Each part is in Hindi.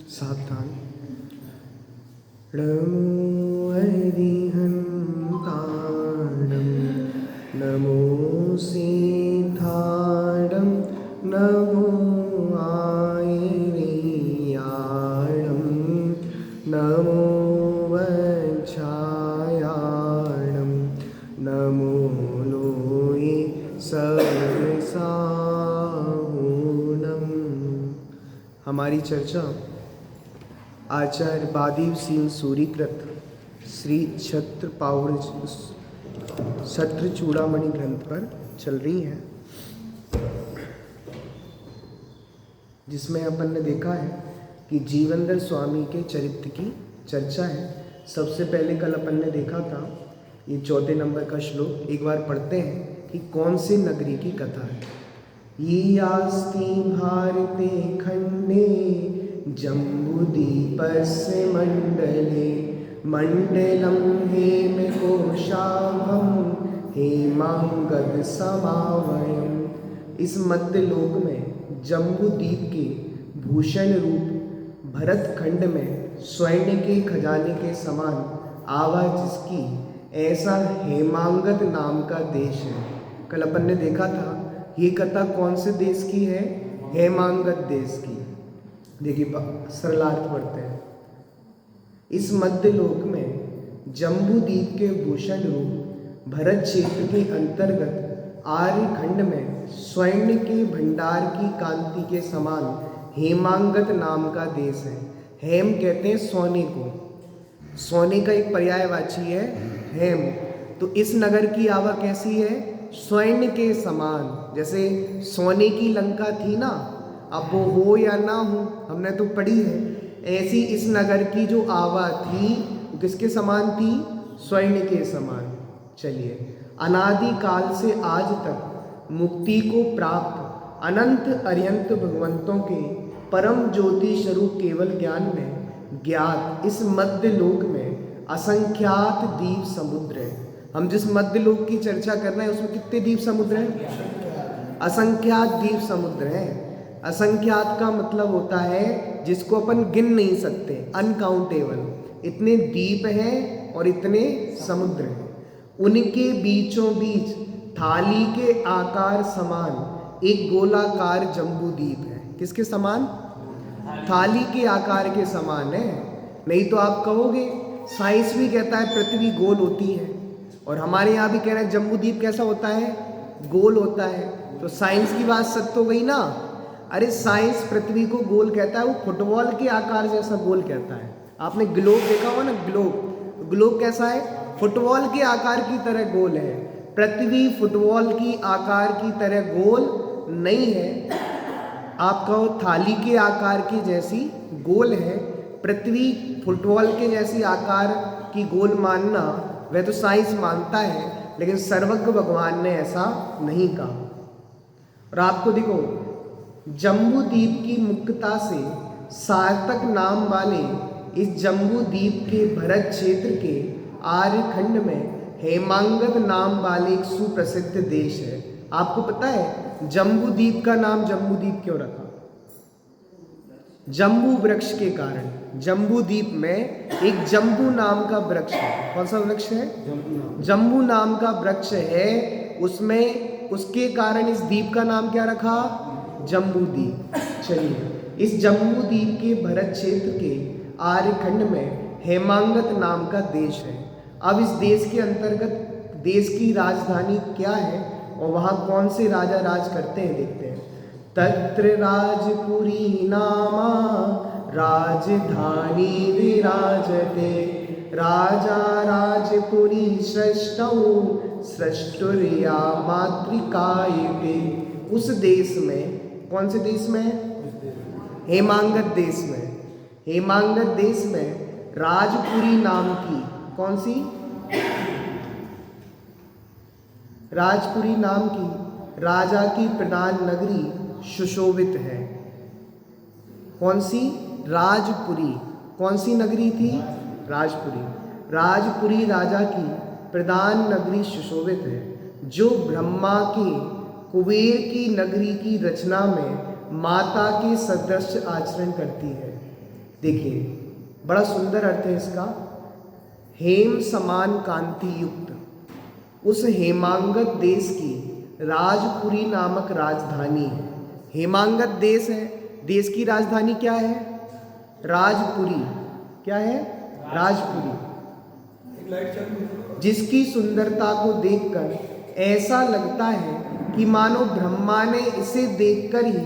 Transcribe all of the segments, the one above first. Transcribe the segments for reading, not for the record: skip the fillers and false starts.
सावधान। नमो हरिहन्ताणं नमो सीताडं नमो आयर्याणं नमो वज्रायाणं नमो लोये सहसाहुणम्। हमारी चर्चा आचार्य बादीव सिंह सूरीकृत श्री छत्र चूड़ामणि ग्रंथ पर चल रही है, जिसमें अपन ने देखा है कि जीवनधर स्वामी के चरित्र की चर्चा है। सबसे पहले कल अपन ने देखा था ये 14 नंबर का श्लोक, एक बार पढ़ते हैं कि कौन सी नगरी की कथा है। ये यास्ति भारते खंडे जम्बूदीपस्य मंडले मंडलम हेमकोशाभम हेमांगद समावयम्। इस मध्य लोक में जम्बूदीप के भूषण रूप भरत खंड में स्वर्ण के खजाने के समान आवाज जिसकी, ऐसा हेमांगद नाम का देश है। कल अपन ने देखा था ये कथा कौन से देश की है? हेमांगद देश की। देखिए सरलार्थ पढ़ते हैं। इस मध्य लोक में जम्बूदीप के भूषण रूप भरत क्षेत्र के अंतर्गत आर्य खंड में स्वर्ण के भंडार की कांति के समान हेमांगद नाम का देश है। हेम कहते हैं सोने को, सोने का एक पर्यायवाची है हेम। तो इस नगर की आवा कैसी है? स्वर्ण के समान। जैसे सोने की लंका थी ना, अब वो हो या ना हो हमने तो पढ़ी है, ऐसी इस नगर की जो आवा थी वो किसके समान थी? स्वर्ण के समान। चलिए, अनादि काल से आज तक मुक्ति को प्राप्त अनंत अरियंत भगवंतों के परम ज्योति स्वरूप केवल ज्ञान में ज्ञात इस मध्य लोक में असंख्यात द्वीप समुद्र है। हम जिस मध्य लोक की चर्चा कर रहे हैं उसमें कितने द्वीप समुद्र हैं? असंख्यात द्वीप समुद्र हैं। असंख्यात का मतलब होता है जिसको अपन गिन नहीं सकते, अनकाउंटेबल। इतने द्वीप हैं और इतने समुद्र हैं। उनके बीचों बीच थाली के आकार समान एक गोलाकार जम्बूद्वीप है। किसके समान? थाली के आकार के समान है। नहीं तो आप कहोगे साइंस भी कहता है पृथ्वी गोल होती है, और हमारे यहाँ भी कह रहे हैं जम्बूद्वीप कैसा होता है? गोल होता है। तो साइंस की बात सत्य हो गई ना। अरे साइंस पृथ्वी को गोल कहता है, वो फुटबॉल के आकार जैसा गोल कहता है। आपने ग्लोब देखा होगा ना, ग्लोब, ग्लोब कैसा है? फुटबॉल के आकार की तरह गोल है। पृथ्वी फुटबॉल की आकार की तरह गोल नहीं है। आप कहो थाली के आकार की जैसी गोल है, पृथ्वी फुटबॉल के जैसी आकार की गोल मानना वह तो साइंस मानता है, लेकिन सर्वज्ञ भगवान ने ऐसा नहीं कहा। और आपको देखो, जम्बूद्वीप की मुख्यता से सार्थक नाम वाले इस जम्बूद्वीप के भरत क्षेत्र के आर्य खंड में हेमांगद नाम वाले एक सुप्रसिद्ध देश है। आपको पता है जम्बूद्वीप का नाम जम्बूद्वीप क्यों रखा? जम्बू वृक्ष के कारण। जम्बूद्वीप में एक जम्बू नाम का वृक्ष है। कौन सा वृक्ष है? जम्बू नाम का वृक्ष है। उसमें उसके कारण इस द्वीप का नाम क्या रखा? जम्बूद्वीप। चलिए, इस जम्बूद्वीप के भरत क्षेत्र के आर्यखंड में हेमांगद नाम का देश है। अब इस देश के अंतर्गत देश की राजधानी क्या है और वहाँ कौन से राजा राज करते हैं, देखते हैं। तत्र राजपुरी नामा राजधानी विराजते राजा राजपुरी सृष्टौ सृष्टुर्या मातृकायते। उस देश में, कौन से देश में? हेमांगद देश में। हेमांगद देश में राजपुरी नाम की, कौन सी? राजपुरी नाम की राजा की प्रधान नगरी सुशोभित है। कौन सी? राजपुरी। कौन सी नगरी थी? राजपुरी। राजपुरी राजा की प्रधान नगरी सुशोभित है, जो ब्रह्मा के कुबेर की नगरी की रचना में माता के सदृश आचरण करती है। देखिए बड़ा सुंदर अर्थ है इसका। हेम समान कांति युक्त उस हेमांगत देश की राजपुरी नामक राजधानी है। हेमांगत देश है, देश की राजधानी क्या है? राजपुरी। क्या है? राजपुरी। जिसकी सुंदरता को देखकर ऐसा लगता है कि मानो ब्रह्मा ने इसे देखकर ही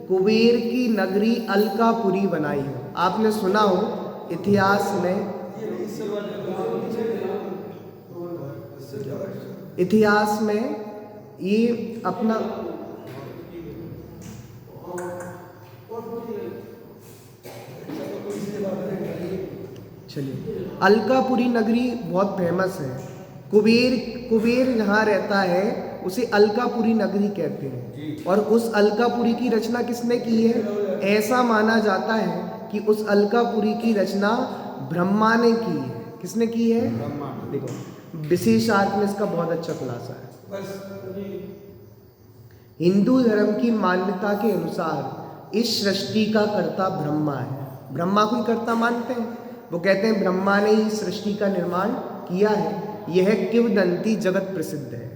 कुबेर की नगरी अलकापुरी बनाई हो। आपने सुना हो इतिहास में ये अपना चलिए अलकापुरी नगरी बहुत फेमस है। कुबेर जहाँ रहता है उसे अलकापुरी नगरी कहते हैं। और उस अलकापुरी की रचना किसने की है? ऐसा माना जाता है कि उस अलकापुरी की रचना ब्रह्मा ने की है। किसने की है? देखो विशेषार्थ में इसका बहुत अच्छा खुलासा है। हिंदू धर्म की मान्यता के अनुसार इस सृष्टि का कर्ता ब्रह्मा है। ब्रह्मा को ही कर्ता मानते हैं। वो कहते हैं ब्रह्मा ने ही सृष्टि का निर्माण किया है। यह किंवदंती जगत प्रसिद्ध है।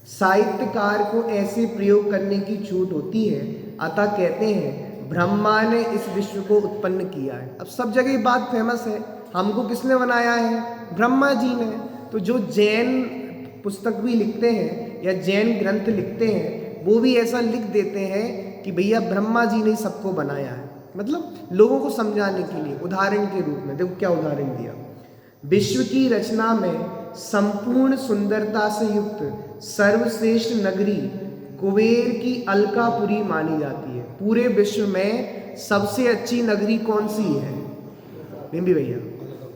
साहित्यकार को ऐसे प्रयोग करने की छूट होती है, अतः कहते हैं ब्रह्मा ने इस विश्व को उत्पन्न किया है। अब सब जगह ये बात फेमस है, हमको किसने बनाया है? ब्रह्मा जी ने। तो जो जैन पुस्तक भी लिखते हैं या जैन ग्रंथ लिखते हैं वो भी ऐसा लिख देते हैं कि भैया ब्रह्मा जी ने सबको बनाया है। मतलब लोगों को समझाने के लिए उदाहरण के रूप में देखो क्या उदाहरण दिया। विश्व की रचना में संपूर्ण सुंदरता से युक्त सर्वश्रेष्ठ नगरी कुबेर की अलकापुरी मानी जाती है। पूरे विश्व में सबसे अच्छी नगरी कौन सी है? बिंबी भैया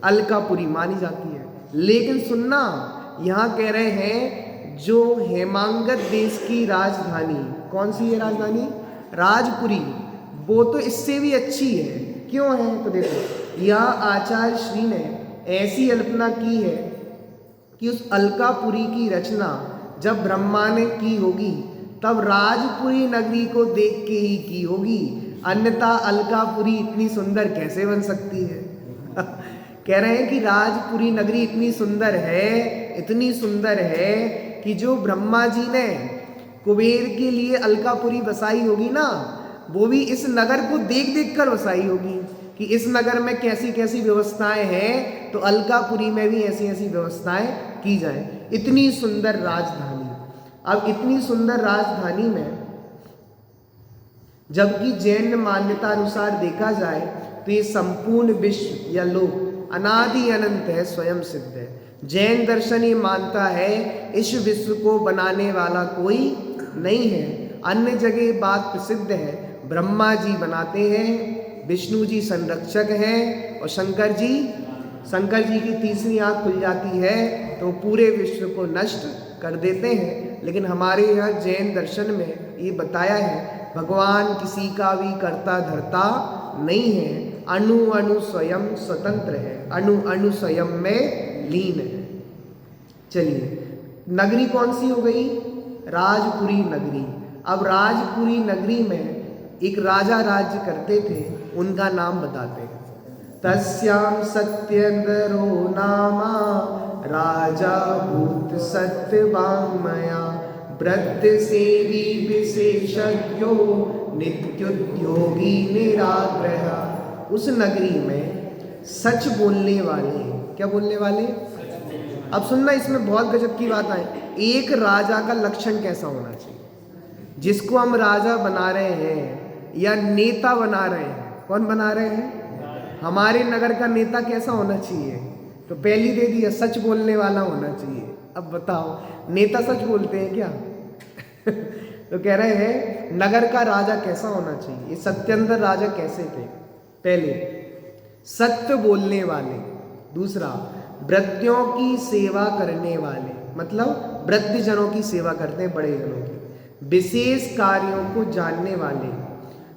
अलकापुरी मानी जाती है। लेकिन सुनना, यहाँ कह रहे हैं जो हेमांगत देश की राजधानी, कौन सी है राजधानी? राजपुरी, वो तो इससे भी अच्छी है। क्यों है? तो देखो यहाँ आचार्य श्री ने ऐसी कल्पना की है कि उस अलकापुरी की रचना जब ब्रह्मा ने की होगी तब राजपुरी नगरी को देख के ही की होगी, अन्यथा अलकापुरी इतनी सुंदर कैसे बन सकती है? कह रहे हैं कि राजपुरी नगरी इतनी सुंदर है कि जो ब्रह्मा जी ने कुबेर के लिए अलकापुरी बसाई होगी ना, वो भी इस नगर को देख देख कर बसाई होगी कि इस नगर में कैसी कैसी व्यवस्थाएं हैं, तो अलकापुरी में भी ऐसी ऐसी व्यवस्थाएं की जाए। इतनी सुंदर राजधानी। अब इतनी सुंदर राजधानी में जबकि जैन मान्यता अनुसार देखा जाए तो ये संपूर्ण विश्व या लोक अनादि अनंत है, स्वयं सिद्ध है। जैन दर्शन ये मानता है इस विश्व को बनाने वाला कोई नहीं है। अन्य जगह बात प्रसिद्ध है, ब्रह्मा जी बनाते हैं, विष्णु जी संरक्षक हैं और शंकर जी की तीसरी आंख खुल जाती है तो पूरे विश्व को नष्ट कर देते हैं। लेकिन हमारे यहाँ जैन दर्शन में ये बताया है भगवान किसी का भी कर्ता धर्ता नहीं है, अणु अणु स्वयं स्वतंत्र है, अणु अणु स्वयं में लीन है। चलिए नगरी कौन सी हो गई? राजपुरी नगरी। अब राजपुरी नगरी में एक राजा राज्य करते थे, उनका नाम बताते हैं। तस्याम सत्येंद्रो नामा राजा भूत सत्यवांगमया व्रत सेवी विशेषज्ञो नित्योद्योगी निराग्रह। उस नगरी में सच बोलने वाले, क्या बोलने वाले? अब सुनना, इसमें बहुत गजब की बात है। एक राजा का लक्षण कैसा होना चाहिए? जिसको हम राजा बना रहे हैं या नेता बना रहे हैं, कौन बना रहे हैं? हमारे नगर का नेता कैसा होना चाहिए? तो पहली दे दिया, सच बोलने वाला होना चाहिए। अब बताओ नेता सच बोलते हैं क्या? तो कह रहे हैं नगर का राजा कैसा होना चाहिए? ये सत्येंद्र राजा कैसे थे? पहले सत्य बोलने वाले, दूसरा वृद्धों की सेवा करने वाले, मतलब वृद्ध जनों की सेवा करते हैं, बड़े जनों की, विशेष कार्यों को जानने वाले,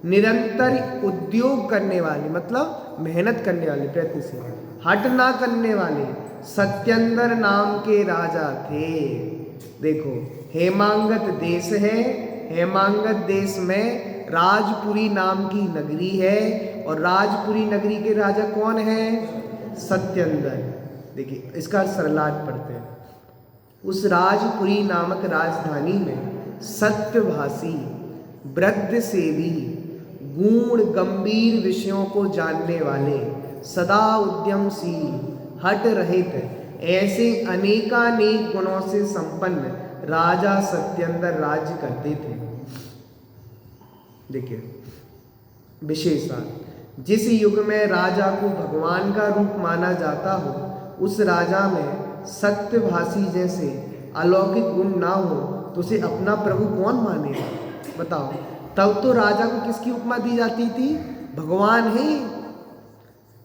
निरंतर उद्योग करने वाले, मतलब मेहनत करने वाले, प्रयत्नशील, हट ना करने वाले सत्येंद्र नाम के राजा थे। देखो हेमांगत देश है, हेमांगत देश में राजपुरी नाम की नगरी है, और राजपुरी नगरी के राजा कौन है? सत्येंद्र। देखिए इसका सरलाट पढ़ते हैं। उस राजपुरी नामक राजधानी में सत्यभाषी, वृद्ध सेवी, गूढ़ गंभीर विषयों को जानने वाले, सदा उद्यमशील, हट रहित, ऐसे अनेकानेक गुणों से संपन्न राजा सत्येंद्र राज्य करते थे। देखिए विशेषण, जिस युग में राजा को भगवान का रूप माना जाता हो, उस राजा में सत्यभाषी जैसे अलौकिक गुण ना हो तो उसे अपना प्रभु कौन मानेगा? बताओ। तब तो राजा को किसकी उपमा दी जाती थी? भगवान है।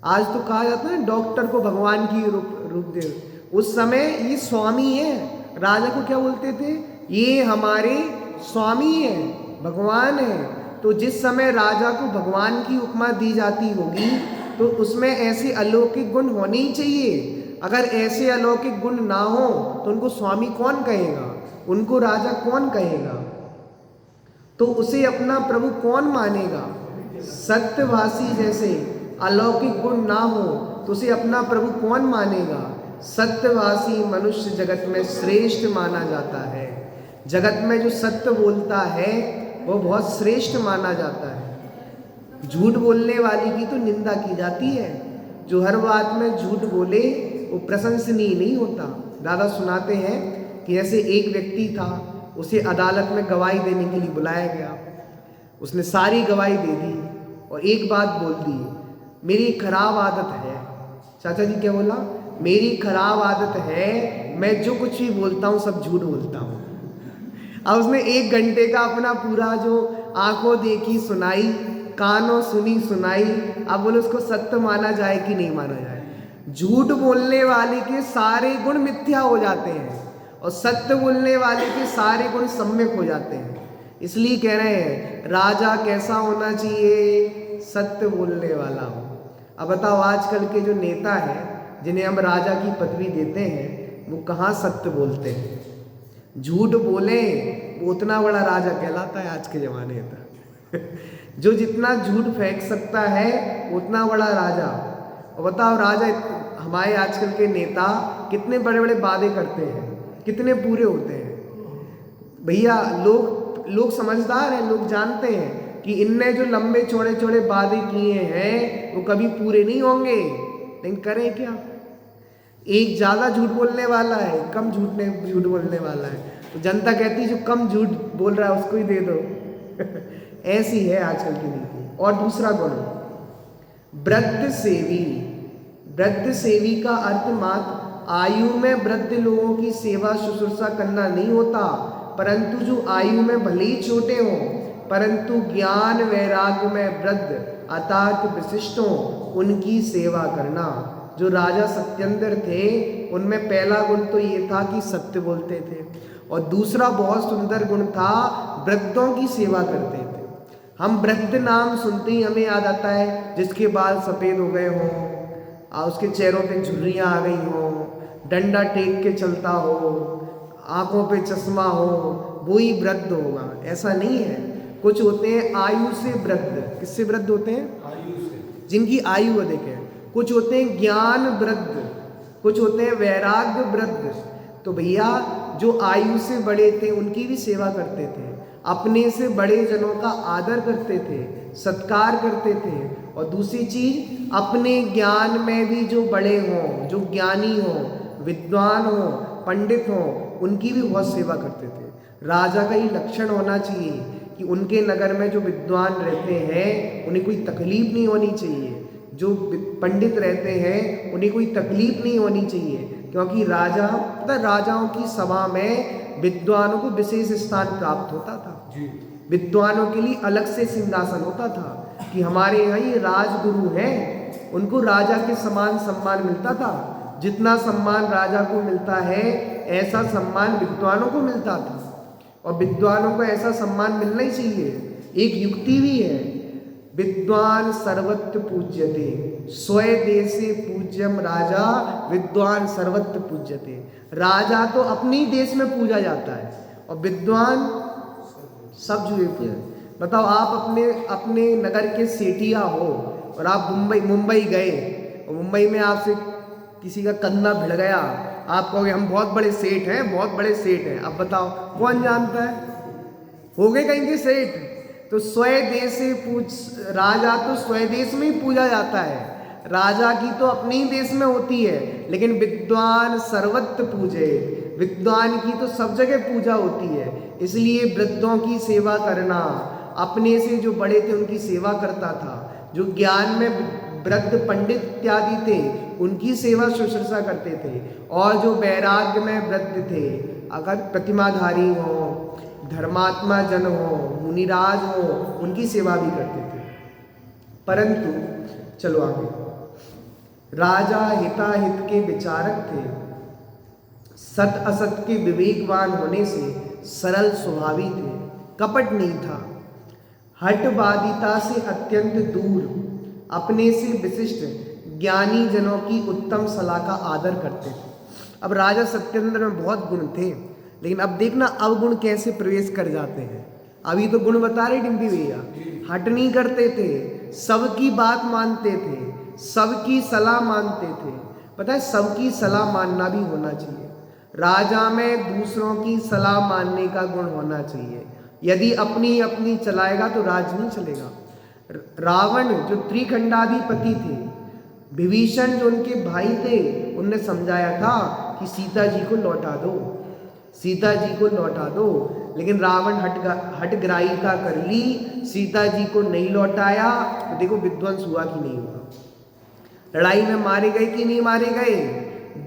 आज तो कहा जाता है डॉक्टर को भगवान की रूप दे। उस समय ये स्वामी है। राजा को क्या बोलते थे? ये हमारे स्वामी है, भगवान है। तो जिस समय राजा को भगवान की उपमा दी जाती होगी तो उसमें ऐसे अलौकिक गुण होने ही चाहिए। अगर ऐसे अलौकिक गुण ना हो तो उनको स्वामी कौन कहेगा? उनको राजा कौन कहेगा? तो उसे अपना प्रभु कौन मानेगा? सत्यभाषी जैसे अलौकिक गुण ना हो तो उसे अपना प्रभु कौन मानेगा? सत्यभाषी मनुष्य जगत में श्रेष्ठ माना जाता है। जगत में जो सत्य बोलता है वो बहुत श्रेष्ठ माना जाता है। झूठ बोलने वाली की तो निंदा की जाती है। जो हर बात में झूठ बोले वो प्रशंसनीय नहीं होता। दादा सुनाते हैं कि ऐसे एक व्यक्ति था, उसे अदालत में गवाही देने के लिए बुलाया गया। उसने सारी गवाही दे दी और एक बात बोल दी, मेरी खराब आदत है। चाचा जी क्या बोला? मेरी खराब आदत है, मैं जो कुछ भी बोलता हूँ सब झूठ बोलता हूँ। अब उसने 1 घंटे का अपना पूरा जो आंखों देखी सुनाई, कानों सुनी सुनाई। अब बोले उसको सत्य माना जाए कि नहीं माना जाए? झूठ बोलने वाले के सारे गुण मिथ्या हो जाते हैं और सत्य बोलने वाले के सारे गुण सम्यक हो जाते हैं। इसलिए कह रहे हैं राजा कैसा होना चाहिए? सत्य बोलने वाला हो। अब बताओ आजकल के जो नेता हैं जिन्हें हम राजा की पदवी देते हैं वो कहाँ सत्य बोलते हैं? झूठ बोले वो उतना बड़ा राजा कहलाता है आज के ज़माने में। जो जितना झूठ फेंक सकता है उतना बड़ा राजा। और बताओ राजा, हमारे आजकल के नेता कितने बड़े बड़े वादे करते हैं, कितने पूरे होते हैं? भैया लोग समझदार हैं, लोग जानते हैं कि इनने जो लंबे चौड़े चौड़े वादे किए हैं वो कभी पूरे नहीं होंगे, लेकिन करें क्या? एक ज़्यादा झूठ बोलने वाला है, कम झूठ बोलने वाला है, तो जनता कहती है जो कम झूठ बोल रहा है उसको ही दे दो। ऐसी है आजकल की नीति। और दूसरा गुण, वृद्ध सेवी। वृद्ध सेवी का अर्थ मात्र आयु में वृद्ध लोगों की सेवा शुश्रूषा करना नहीं होता, परंतु जो आयु में भले ही छोटे हों परंतु ज्ञान वैराग्य में वृद्ध अर्थात विशिष्ट हों, उनकी सेवा करना। जो राजा सत्येंद्र थे उनमें पहला गुण तो ये था कि सत्य बोलते थे, और दूसरा बहुत सुंदर गुण था वृद्धों की सेवा करते थे। हम वृद्ध नाम सुनते ही हमें याद आता है जिसके बाल सफ़ेद हो गए हों, उसके चेहरों पे झुर्रियाँ आ गई हों, डंडा टेक के चलता हो, आँखों पे चश्मा हो, वो ही वृद्ध होगा। ऐसा नहीं है। कुछ होते हैं आयु से वृद्ध। किससे वृद्ध होते हैं? आयु से। जिनकी आयु अधिक है। कुछ होते हैं ज्ञान वृद्ध, कुछ होते हैं वैराग्य वृद्ध। तो भैया जो आयु से बड़े थे उनकी भी सेवा करते थे, अपने से बड़े जनों का आदर करते थे, सत्कार करते थे। और दूसरी चीज, अपने ज्ञान में भी जो बड़े हों, जो ज्ञानी हों, विद्वान हों, पंडित हों, उनकी भी बहुत सेवा करते थे। राजा का ये लक्षण होना चाहिए कि उनके नगर में जो विद्वान रहते हैं उन्हें कोई तकलीफ नहीं होनी चाहिए, जो पंडित रहते हैं उन्हें कोई तकलीफ नहीं होनी चाहिए, क्योंकि राजाओं की सभा में विद्वानों को विशेष स्थान प्राप्त होता था। विद्वानों के लिए अलग से सिंहासन होता था कि हमारे यहाँ ये राजगुरु हैं, उनको राजा के समान सम्मान मिलता था। जितना सम्मान राजा को मिलता है ऐसा सम्मान विद्वानों को मिलता था, और विद्वानों को ऐसा सम्मान मिलना ही चाहिए। एक युक्ति भी है, विद्वान सर्वत्र पूज्यते, स्वदेशे पूज्यम राजा विद्वान सर्वत्र पूज्यते। राजा तो अपने ही देश में पूजा जाता है और विद्वान सब जगह पूजा। बताओ, आप अपने अपने नगर के सेठिया हो और आप मुंबई गए और मुंबई में आपसे किसी का कंधा भिड़ गया, आप कहोगे हम बहुत बड़े सेठ हैं, बहुत बड़े सेठ हैं। अब बताओ कौन जानता है, हो गए कहीं के सेठ। तो स्वदेश से पूज राजा तो स्वदेश में ही पूजा जाता है, राजा की तो अपने ही देश में होती है, लेकिन विद्वान सर्वत्र पूजे, विद्वान की तो सब जगह पूजा होती है। इसलिए वृद्धों की सेवा करना, अपने से जो बड़े थे उनकी सेवा करता था, जो ज्ञान में वृद्ध पंडित इत्यादि थे उनकी सेवा शुश्रूषा करते थे, और जो वैराग्य में वृद्ध थे, अगर प्रतिमाधारी हो, धर्मात्मा जन हो, मुनिराज हो, उनकी सेवा भी करते थे। परंतु चलो आगे, राजा हिताहित के विचारक थे, सत असत के विवेकवान होने से सरल स्वभावी थे, कपट नहीं था, हठवादिता से अत्यंत दूर, अपने से विशिष्ट ज्ञानी जनों की उत्तम सलाह का आदर करते थे। अब राजा सत्येंद्र में बहुत गुण थे, लेकिन अब देखना अवगुण कैसे प्रवेश कर जाते हैं। अभी तो गुण बता रहे डिम्पी भैया, हट नहीं करते थे, सबकी बात मानते थे, सबकी सलाह मानते थे। पता है, सबकी सलाह मानना भी होना चाहिए। राजा में दूसरों की सलाह मानने का गुण होना चाहिए। यदि अपनी अपनी चलाएगा तो राज नहीं चलेगा। रावण जो त्रिखंडाधिपति थे, विभीषण जो उनके भाई थे, उनने समझाया था कि सीता जी को लौटा दो, सीता जी को लौटा दो, लेकिन रावण हठग्राहिता कर ली, सीता जी को नहीं लौटाया। तो देखो विध्वंस हुआ कि नहीं हुआ, लड़ाई में मारे गए कि नहीं मारे गए,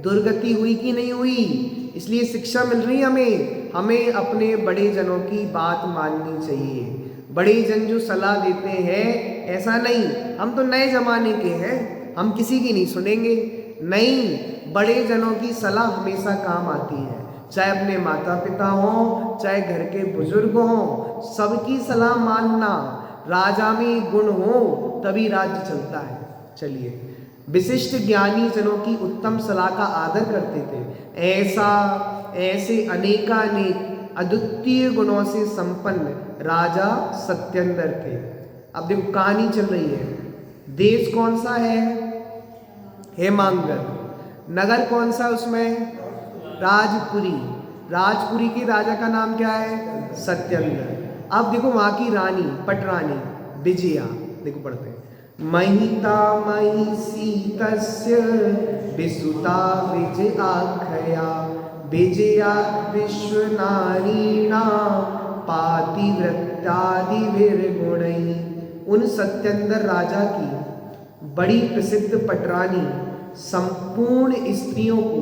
दुर्गति हुई कि नहीं हुई। इसलिए शिक्षा मिल रही हमें, हमें अपने बड़े जनों की बात माननी चाहिए। बड़े जन जो सलाह देते हैं, ऐसा नहीं हम तो नए जमाने के हैं, हम किसी की नहीं सुनेंगे, नहीं, बड़े जनों की सलाह हमेशा काम आती है। चाहे अपने माता पिता हों, चाहे घर के बुजुर्ग हों, सबकी सलाह मानना। राजा में गुण हो तभी राज्य चलता है। चलिए, विशिष्ट ज्ञानी जनों की उत्तम सलाह का आदर करते थे। ऐसे अनेकानेक अद्वितीय गुणों से संपन्न राजा सत्येंद्र थे। अब देखो कहानी चल रही है। देश कौन सा है? हेमांगल। नगर कौन सा उसमें? राजपुरी। राजपुरी के राजा का नाम क्या है? सत्येंद्र। अब देखो वहाँ की रानी, पटरानी विजया, देखो पढ़ते हैं। महिता महिषी तस्य विसुता विजयाख्या, विजया विश्वनारीणां पातिव्रत्यादिभिर्गुणैः। उन सत्येंद्र राजा की बड़ी प्रसिद्ध पटरानी संपूर्ण स्त्रियों को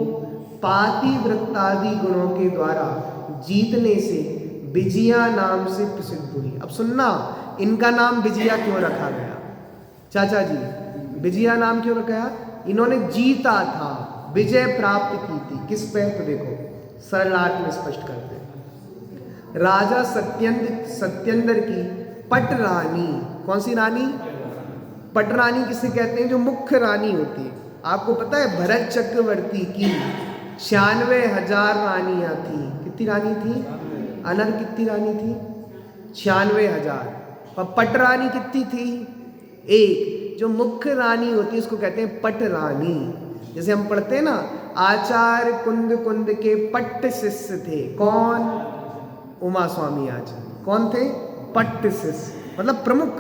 पातिव्रतादि गुणों के द्वारा जीतने से विजया नाम से प्रसिद्ध हुई। अब सुनना, इनका नाम विजया क्यों रखा गया? चाचा जी, विजया नाम क्यों रखा? इन्होंने जीता था, विजय प्राप्त की थी। किस पे? तो देखो सरलाट में स्पष्ट करते हैं। राजा सत्येंद्र की पटरानी, कौन सी रानी? पटरानी किसे कहते हैं? जो मुख्य रानी होती है। आपको पता है भरत चक्रवर्ती की 96,000 रानियां थी। कितनी रानी थी? अनर कितनी रानी थी? 96,000। और पटरानी कितनी थी? एक। जो मुख्य रानी होती है उसको कहते हैं पटरानी। जैसे हम पढ़ते हैं ना, आचार्य कुंद के पट्ट शिष्य थे। कौन? उमा स्वामी आचार्य। कौन थे? पट्ट शिष्य, मतलब प्रमुख।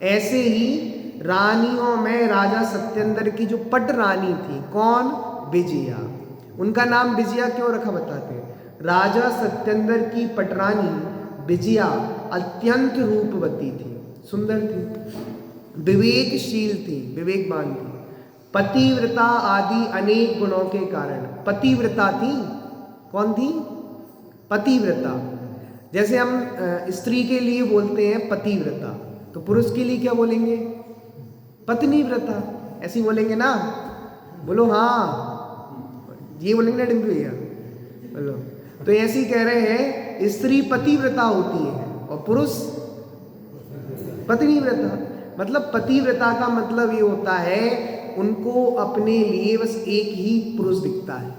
ऐसे ही रानियों में राजा सत्येंद्र की जो पट रानी थी, कौन? विजया। उनका नाम विजया क्यों रखा बताते हैं। राजा सत्येंद्र की पटरानी विजया अत्यंत रूपवती थी, सुंदर थी, विवेकशील थी, विवेकवान थी, पतिव्रता आदि अनेक गुणों के कारण पतिव्रता थी। कौन थी? पतिव्रता। जैसे हम स्त्री के लिए बोलते हैं पतिव्रता, तो पुरुष के लिए क्या बोलेंगे? पत्नीव्रता। ऐसे ही बोलेंगे ना? बोलो हाँ, ये बोलेंगे ना डिम्पी भैया? बोलो। तो ऐसे ही कह रहे हैं, स्त्री पतिव्रता होती है और पुरुष पत्नीव्रता। मतलब पतिव्रता का मतलब ये होता है उनको अपने लिए बस एक ही पुरुष दिखता है।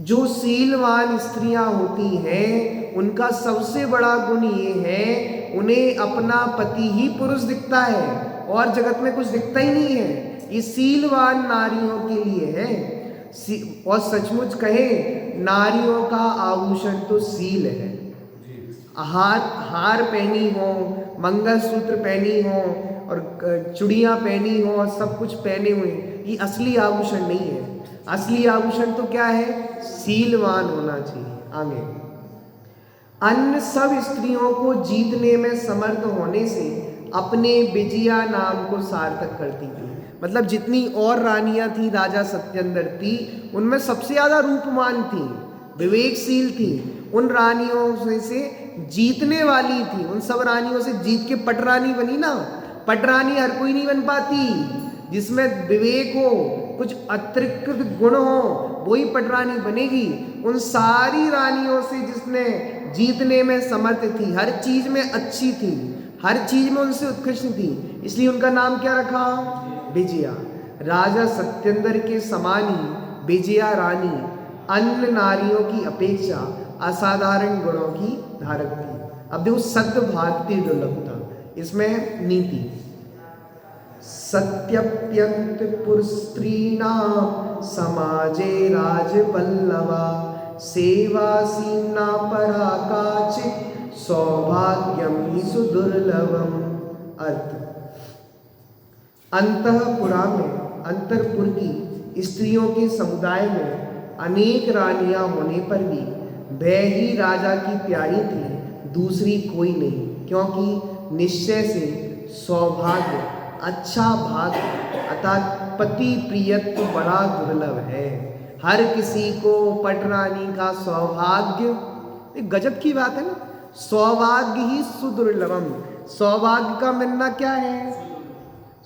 जो शीलवान स्त्रियां होती हैं उनका सबसे बड़ा गुण ये है उन्हें अपना पति ही पुरुष दिखता है और जगत में कुछ दिखता ही नहीं है। ये सीलवान नारियों के लिए है। और सचमुच कहे नारियों का आभूषण तो सील है। हार पहनी हो, मंगलसूत्र पहनी हो और चूड़ियाँ पहनी हो, सब कुछ पहने हुए, ये असली आभूषण नहीं है। असली आभूषण तो क्या है? सीलवान होना चाहिए। आगे, अन्य सब स्त्रियों को जीतने में समर्थ होने से अपने विजया नाम को सार्थक करती थी। मतलब जितनी और रानियां थी राजा सत्येंद्र थी, उनमें सबसे ज्यादा रूपवान थी, विवेकशील थी, उन रानियों से जीतने वाली थी। उन सब रानियों से जीत के पटरानी बनी ना। पटरानी हर कोई नहीं बन पाती, जिसमें विवेक हो, कुछ अतिरिक्त गुण हो, वही पटरानी बनेगी। उन सारी रानियों से जिसने जीतने में समर्थ थी, हर चीज में अच्छी थी, हर चीज में उनसे उत्कृष्ट थी, इसलिए उनका नाम क्या रखा? विजया। राजा सत्येंद्र के समान ही विजया रानी अन्य नारियों की अपेक्षा असाधारण गुणों की धारक थी। अब देखो, सत्य भागते दुर्लभता, इसमें नीति सत्यप्यंत पुरस्त्रीणाम समाजे राजवल्लभा सेवासीना परा काचित् सौभाग्यम ही सुदुर्लभम। अर्थ, अंतःपुरा में, अंतरपुर की स्त्रियों के समुदाय में अनेक रानियां होने पर भी वह ही राजा की प्यारी थी, दूसरी कोई नहीं, क्योंकि निश्चय से सौभाग्य, अच्छा भाग्य अर्थात पति प्रियत्व बड़ा दुर्लभ है। हर किसी को पटरानी का सौभाग्य, एक गजब की बात है ना, सौभाग्य ही सुदुर्लभम। सौभाग्य का मिलना क्या है?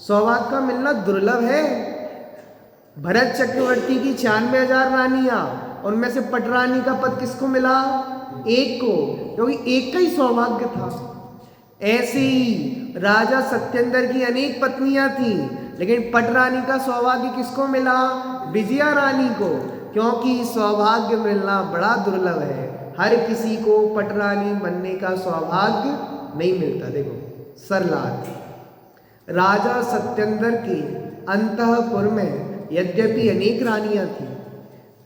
सौभाग्य का मिलना दुर्लभ है। भरत चक्रवर्ती की 96,000 रानियां, उनमें से पटरानी का पद किसको मिला? एक को, क्योंकि एक का ही सौभाग्य था। ऐसे ही राजा सत्येंद्र की अनेक पत्नियां थीं, लेकिन पटरानी का सौभाग्य किसको मिला? विजया रानी को, क्योंकि सौभाग्य मिलना बड़ा दुर्लभ है। हर किसी को पटरानी बनने का सौभाग्य नहीं मिलता। देखो सरलार्थ, राजा सत्येंद्र के अंतःपुर में यद्यपि अनेक रानियां थीं,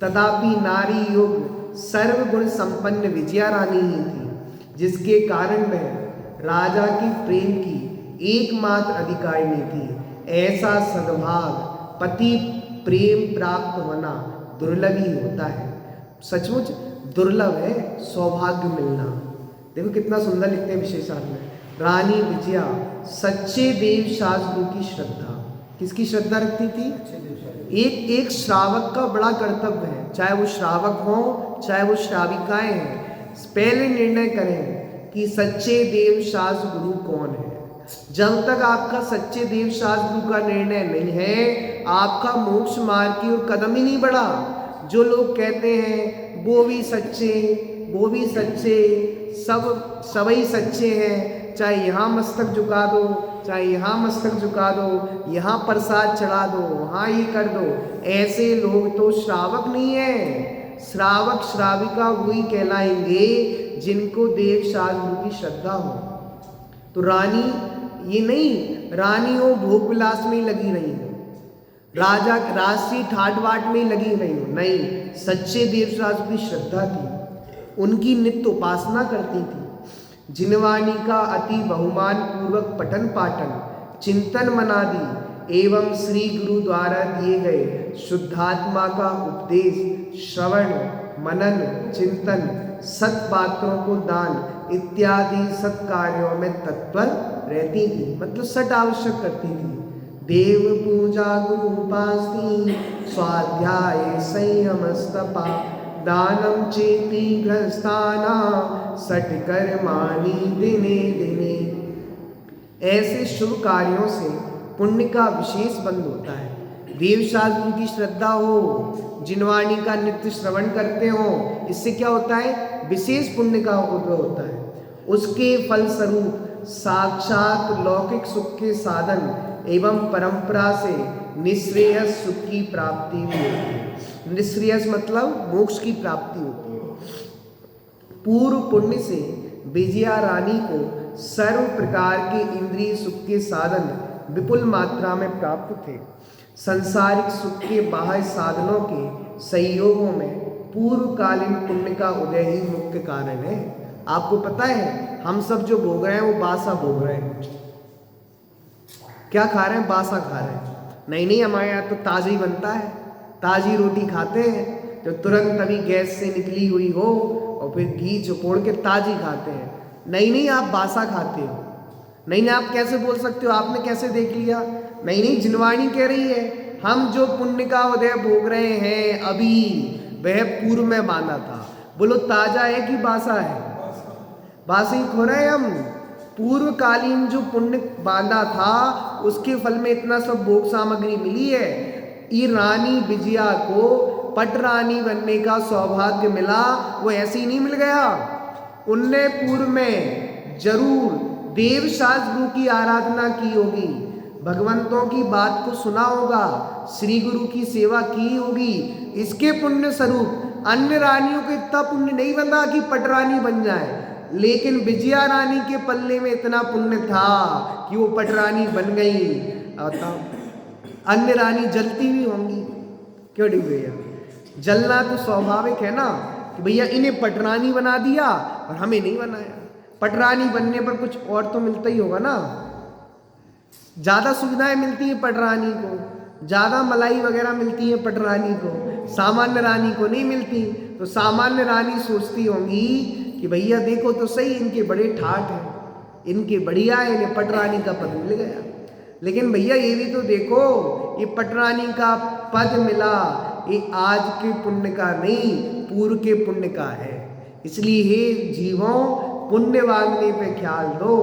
तथापि नारी योग सर्वगुण संपन्न विजया रानी ही थी, जिसके कारण वह राजा की प्रेम की एकमात्र अधिकारिणी थी। ऐसा सद्भाग, पति प्रेम प्राप्त होना दुर्लभ ही होता है। सचमुच दुर्लभ है सौभाग्य मिलना। देखो कितना सुंदर लिखते हैं विशेषार्थ में, रानी विजया सच्चे देव शास्त्रों की श्रद्धा। किसकी श्रद्धा रखती थी? एक श्रावक का बड़ा कर्तव्य है, चाहे वो श्रावक हो चाहे वो श्राविकाएं हैं, पहले निर्णय करें कि सच्चे देव शास्त्र गुरु कौन है। जब तक आपका सच्चे देव शास्त्र गुरु का निर्णय नहीं है, आपका मोक्ष मार्ग की ओर कदम ही नहीं बढ़ा। जो लोग कहते हैं वो भी सच्चे, वो भी सच्चे, सभी सच्चे हैं, चाहे यहाँ मस्तक झुका दो, चाहे यहाँ मस्तक झुका दो, यहाँ प्रसाद चढ़ा दो, वहाँ ये कर दो, ऐसे लोग तो श्रावक नहीं है। श्रावक श्राविका वही कहलाएंगे जिनको देव शास्त्र की श्रद्धा हो। तो रानी ये नहीं, रानी हो भोग विलास में लगी रही हो, राजा राष्ट्रीय ठाट बाट में लगी रही हो, नहीं, सच्चे देव शास्त्र की श्रद्धा थी, उनकी नित्य उपासना करती थी। जिनवाणी का अति बहुमान पूर्वक पठन पाठन, चिंतन मनादि एवं श्री गुरु द्वारा दिए गए शुद्धात्मा का उपदेश, श्रवण मनन चिंतन, सत्पात्रों को दान इत्यादि सत्कार्यों में तत्पर रहती थी। मतलब सट आवश्यक करती थी। देव पूजा गुरु उपासनी, स्वाध्याय संयमस्तपा, दानम चेति ग्रहस्थाना, सट कर्माणि दिने दिने। ऐसे शुभ कार्यों से पुण्य का विशेष बंध होता है। देव शास्त्र की श्रद्धा हो, जिनवाणी का नित्य श्रवण करते हो, इससे क्या होता है? विशेष पुण्य का उद्भव होता है। उसके फलस्वरूप साक्षात लौकिक सुख के साधन एवं परंपरा से निःश्रेयस सुख की प्राप्ति भी होती है। निःश्रेयस मतलब मोक्ष की प्राप्ति होती है। पूर्व पुण्य से विजया रानी को सर्व प्रकार के इंद्रिय सुख के साधन विपुल मात्रा में प्राप्त थे। संसारिक सुख के बाह्य साधनों के संयोगों में पूर्वकालीन पुण्य का उदय ही मुख्य कारण है। आपको पता है हम सब जो भोग रहे हैं वो बासा भोग रहे हैं। क्या खा रहे हैं? बासा खा रहे हैं। नहीं, हमारे यहाँ तो ताज़ा ही बनता है, ताज़ी रोटी खाते हैं जो तुरंत अभी गैस से निकली हुई हो, और फिर घी चुपोड़ के ताज़ी खाते हैं। नहीं, आप बासा खाते हो। नहीं, आप कैसे बोल सकते हो? आपने कैसे देख लिया? नहीं, जिनवाणी कह रही है हम जो पुण्य का उदय भोग रहे हैं अभी, वह पूर्व में बांधा था। बोलो ताजा है कि बासा है? बासा ही खो रहे हैं हम। पूर्वकालीन जो पुण्य बांधा था उसके फल में इतना सब भोग सामग्री मिली है। ये रानी विजया को पट रानी बनने का सौभाग्य मिला, वो ऐसे ही नहीं मिल गया। उनने पूर्व में जरूर देव शास्त्र की आराधना की होगी, भगवंतों की बात को सुना होगा, श्री गुरु की सेवा की होगी। इसके पुण्य स्वरूप अन्य रानियों को इतना पुण्य नहीं बंधा कि पटरानी बन जाए, लेकिन विजया रानी के पल्ले में इतना पुण्य था कि वो पटरानी बन गई। अन्य रानी जलती भी होंगी, क्यों नहीं भैया? जलना तो स्वाभाविक है ना, कि भैया इन्हें पटरानी बना दिया और हमें नहीं बनाया। पटरानी बनने पर कुछ और तो मिलता ही होगा ना, ज़्यादा सुविधाएं मिलती हैं पटरानी को, ज़्यादा मलाई वगैरह मिलती है पटरानी को, सामान्य रानी को नहीं मिलती। तो सामान्य रानी सोचती होंगी कि भैया देखो तो सही, इनके बड़े ठाठ हैं, इनके बढ़िया है, इन्हें पटरानी का पद मिल गया। लेकिन भैया ये भी तो देखो, ये पटरानी का पद मिला, ये आज के पुण्य का नहीं, पूर्व के पुण्य का है। इसलिए हे जीवों, पुण्य मांगने पे ख्याल दो,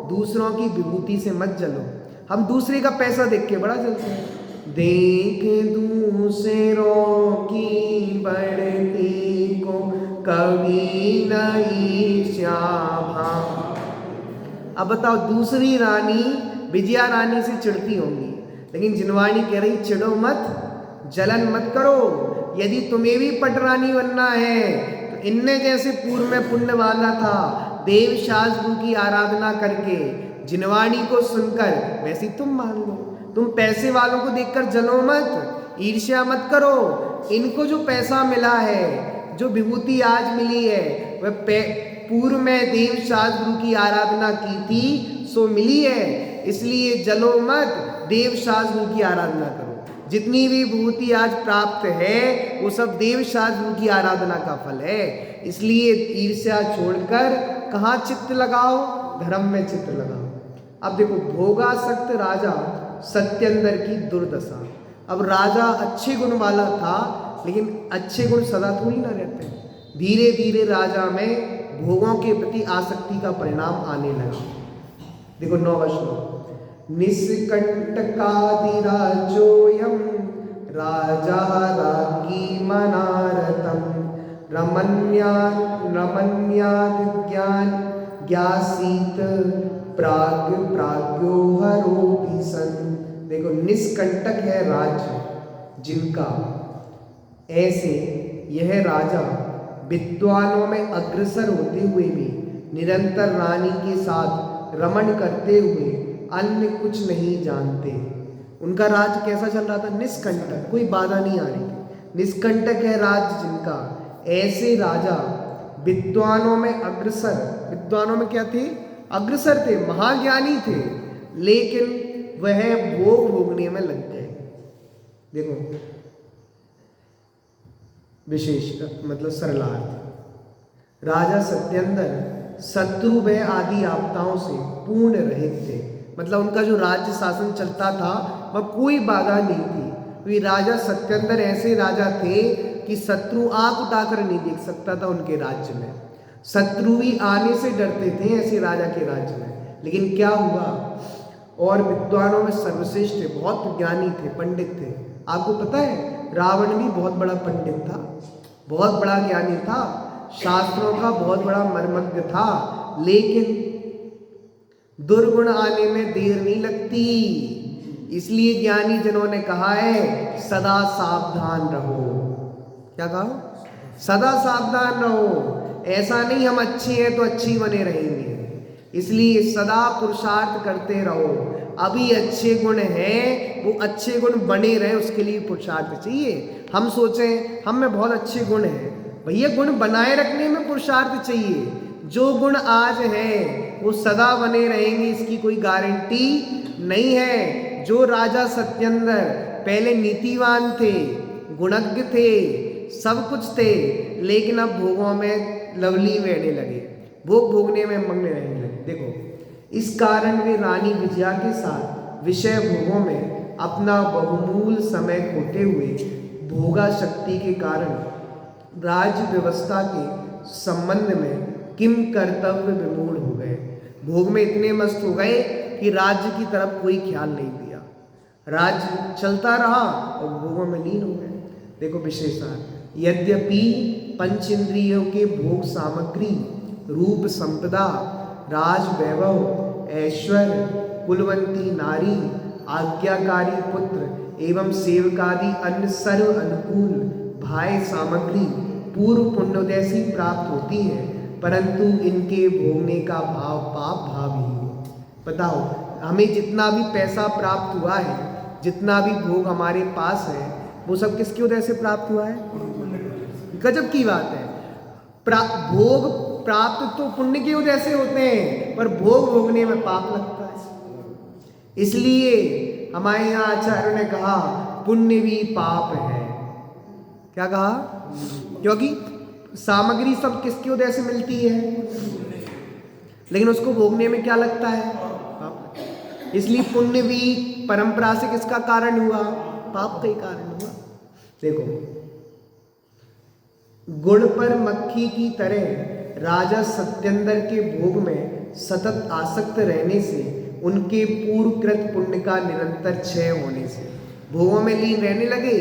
दूसरों की विभूति से मत जलो। हम दूसरे का पैसा देख के बड़ा जलते हैं। देख दूसरों की बढ़ती को कभी नहीं ईर्ष्या। अब बताओ, दूसरी रानी विजया रानी से चिढ़ती होंगी, लेकिन जिनवाणी कह रही चिढ़ो मत, जलन मत करो। यदि तुम्हें भी पटरानी बनना है तो इनने जैसे पूर्व में पुण्य वाला था, देव शास्त्र की आराधना करके जिनवाणी को सुनकर, वैसे तुम मान लो। तुम पैसे वालों को देखकर जलो मत, ईर्ष्या मत करो। इनको जो पैसा मिला है, जो विभूति आज मिली है, वह पूर्व में देव शास्त्र की आराधना की थी सो मिली है। इसलिए जलो मत, देव शास्त्र की आराधना करो। जितनी भी विभूति आज प्राप्त है वो सब देव शास्त्र की आराधना का फल है। इसलिए ईर्ष्या छोड़कर कहाँ चित्त लगाओ? धर्म में चित्त लगाओ। अब देखो, भोगासक्त राजा सत्येंद्र की दुर्दशा। अब राजा अच्छे गुण वाला था, लेकिन अच्छे गुण सदा थोड़ी ना रहते। धीरे धीरे राजा में भोगों के प्रति आसक्ति का परिणाम आने लगा। देखो 9वां श्लोक, निष्कंटकादिराजोऽयं राजा राज्ञी मनारतं रमण्याद् ज्ञासीत प्राज्ञो हरोति सन्। देखो, निष्कंटक है राज्य जिनका, ऐसे यह राजा विद्वानों में अग्रसर होते हुए भी निरंतर रानी के साथ रमण करते हुए अन्य कुछ नहीं जानते। उनका राज्य कैसा चल रहा था? निष्कंटक, कोई बाधा नहीं आ रही थी। निष्कंटक है राज्य जिनका, ऐसे राजा विद्वानों में अग्रसर, विद्वानों में क्या थे? अग्रसर थे, महाज्ञानी थे, लेकिन वह भोग भोगने में लग गए। देखो विशेष मतलब सरलार्थ, राजा सत्येंद्र शत्रु भय आदि आपदाओं से पूर्ण रहित थे। मतलब उनका जो राज्य शासन चलता था वह कोई बाधा नहीं थी। वे राजा सत्येंद्र ऐसे राजा थे कि शत्रु आंख उठाकर नहीं देख सकता था उनके राज्य में। शत्रु भी आने से डरते थे ऐसे राजा के राज्य में। लेकिन क्या हुआ? और विद्वानों में सर्वश्रेष्ठ थे, बहुत ज्ञानी थे, पंडित थे। आपको पता है रावण भी बहुत बड़ा पंडित था, बहुत बड़ा ज्ञानी था, शास्त्रों का बहुत बड़ा मर्मज्ञ था, लेकिन दुर्गुण आने में देर नहीं लगती। इसलिए ज्ञानी जनों ने कहा है सदा सावधान रहो। क्या कहा? सदा सावधान रहो। ऐसा नहीं हम अच्छे हैं तो अच्छी बने रहेंगे, इसलिए सदा पुरुषार्थ करते रहो। अभी अच्छे गुण हैं, वो अच्छे गुण बने रहे, उसके लिए पुरुषार्थ चाहिए। हम सोचें हम में बहुत अच्छे गुण हैं, भैया गुण बनाए रखने में पुरुषार्थ चाहिए। जो गुण आज हैं वो सदा बने रहेंगे इसकी कोई गारंटी नहीं है। जो राजा सत्येंद्र पहले नीतिवान थे, गुणज्ञ थे, सब कुछ थे, लेकिन अब भोगों में लवलीन रहने लगे, भोग भोगने में मग्न रहने लगे। देखो इस कारण वे रानी विजया के साथ विषय भोगों में अपना बहुमूल समय खोते हुए भोगा शक्ति के कारण राज्य व्यवस्था के संबंध में किम कर्तव्य विमूढ़ हो गए। भोग में इतने मस्त हो गए कि राज्य की तरफ कोई ख्याल नहीं दिया, राज्य चलता रहा और भोगों में लीन हो गए। देखो विशेषण, यद्यपि पंचेंद्रियों के भोग सामग्री, रूप संपदा, राज वैभव, ऐश्वर्य, कुलवंती नारी, आज्ञाकारी पुत्र एवं सेवकादि अन्य सर्व अनुकूल भाय सामग्री पूर्व पुण्योदय से प्राप्त होती है, परंतु इनके भोगने का भाव पाप भाव ही है। बताओ हमें जितना भी पैसा प्राप्त हुआ है, जितना भी भोग हमारे पास है, वो सब किसकी वजह से प्राप्त हुआ है? गजब की बात है। भोग प्राप्त तो पुण्य की वजह से होते हैं, पर भोग भोगने में पाप लगता है। इसलिए हमारे यहाँ आचार्यों ने कहा पुण्य भी पाप है। क्या कहा? क्योंकि सामग्री सब किसकी वजह से मिलती है, लेकिन उसको भोगने में क्या लगता है? पाप। इसलिए पुण्य भी परंपरा से किसका कारण हुआ? पाप का ही कारण हुआ। देखो गुड़ पर मक्खी की तरह राजा सत्येंद्र के भोग में सतत आसक्त रहने से, उनके पूर्वकृत पुण्य का निरंतर क्षय होने से भोगों में लीन रहने लगे,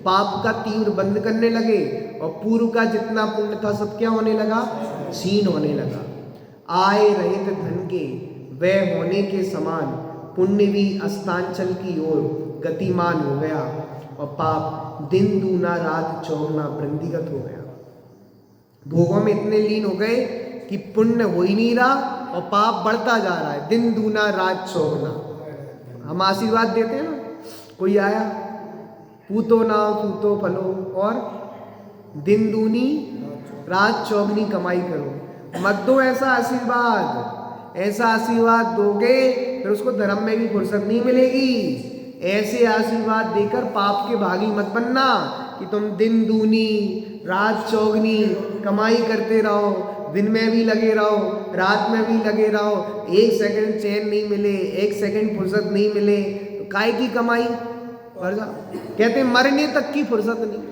पाप का तीव्र बंद करने लगे और पूर्व का जितना पुण्य था सब क्या होने लगा? क्षीण होने लगा। आय रहित धन के व्यय होने के समान पुण्य भी अस्तांचल की ओर गतिमान हो गया और पाप दिन दूना रात चौगुना वृद्धिगत हो गया। भोगों में इतने लीन हो गए कि पुण्य हो ही नहीं रहा और पाप बढ़ता जा रहा है, दिन दूना रात चौगुना। हम आशीर्वाद देते हैं ना, कोई आया पूतो ना पूतो फलो और दिन दूनी रात चौगुनी कमाई करो। मत दो ऐसा आशीर्वाद, ऐसा आशीर्वाद दोगे फिर उसको धर्म में भी फुर्सत नहीं मिलेगी। ऐसे आशीर्वाद देकर पाप के भागी मत बनना कि तुम दिन दूनी रात चौगनी कमाई करते रहो, दिन में भी लगे रहो, रात में भी लगे रहो, एक सेकंड चैन नहीं मिले, एक सेकंड फुर्सत नहीं मिले, तो काय की कमाई? कहते मरने तक की फुर्सत नहीं।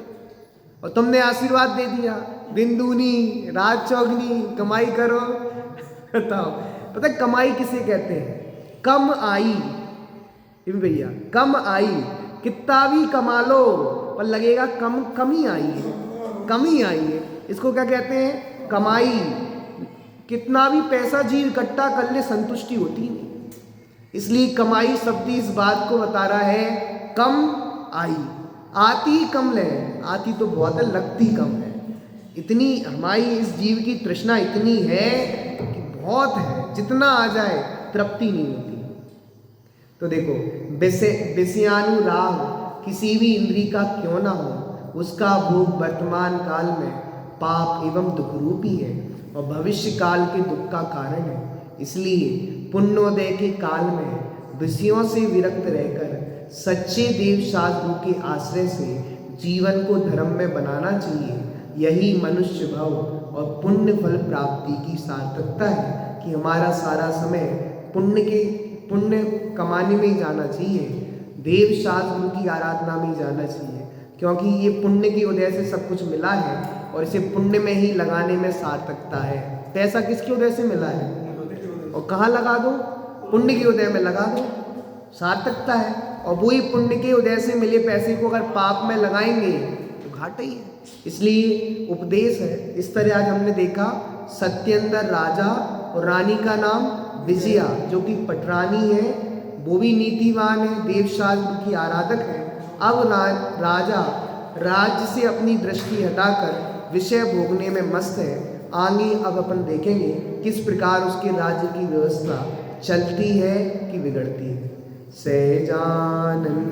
और तुमने आशीर्वाद दे दिया दिन दूनी रात चौगनी कमाई करो। बताओ पता कमाई किसे कहते हैं? कम आई भैया, कम आई, कितना भी कमा लो पर लगेगा कम ही आई है, कम ही आई है। इसको क्या कहते हैं? कमाई। कितना भी पैसा जी इकट्ठा कर ले संतुष्टि होती नहीं। इसलिए कमाई शब्द इस बात को बता रहा है कम आई। आती कम ले, आती तो बहुत है, लगती कम है। इतनी हमारी इस जीव की तृष्णा इतनी है कि बहुत है, जितना आ जाए तृप्ति नहीं होती। तो देखो विषयानुराग किसी भी इंद्री का क्यों ना हो, उसका भोग वर्तमान काल में पाप एवं दुख रूपी है और भविष्य काल के दुख का कारण है। इसलिए पुण्योदय के काल में विषयों से विरक्त रहकर सच्चे देव शास्त्रों के आश्रय से जीवन को धर्म में बनाना चाहिए। यही मनुष्य भाव और पुण्य फल प्राप्ति की सार्थकता है कि हमारा सारा समय पुण्य कमाने में ही जाना चाहिए, देव शास्त्र की आराधना में ही जाना चाहिए, क्योंकि ये पुण्य की वजह से सब कुछ मिला है और इसे पुण्य में ही लगाने में सार्थकता है। पैसा किसकी वजह से मिला है और कहाँ लगा दो? पुण्य की वजह में लगा दो, सार्थकता है। और वही पुण्य की वजह से मिले पैसे को अगर पाप में लगाएंगे तो घाटा ही है। इसलिए उपदेश है। इस तरह आज हमने देखा सत्येंद्र राजा और रानी का नाम विजया, जो कि पटरानी है, वो भी नीतिवान है, देवशास्त्र की आराधक है। अब राजा राज्य से अपनी दृष्टि हटाकर विषय भोगने में मस्त है आगे अब अपन देखेंगे किस प्रकार उसके राज्य की व्यवस्था चलती है कि बिगड़ती है। सहजानंद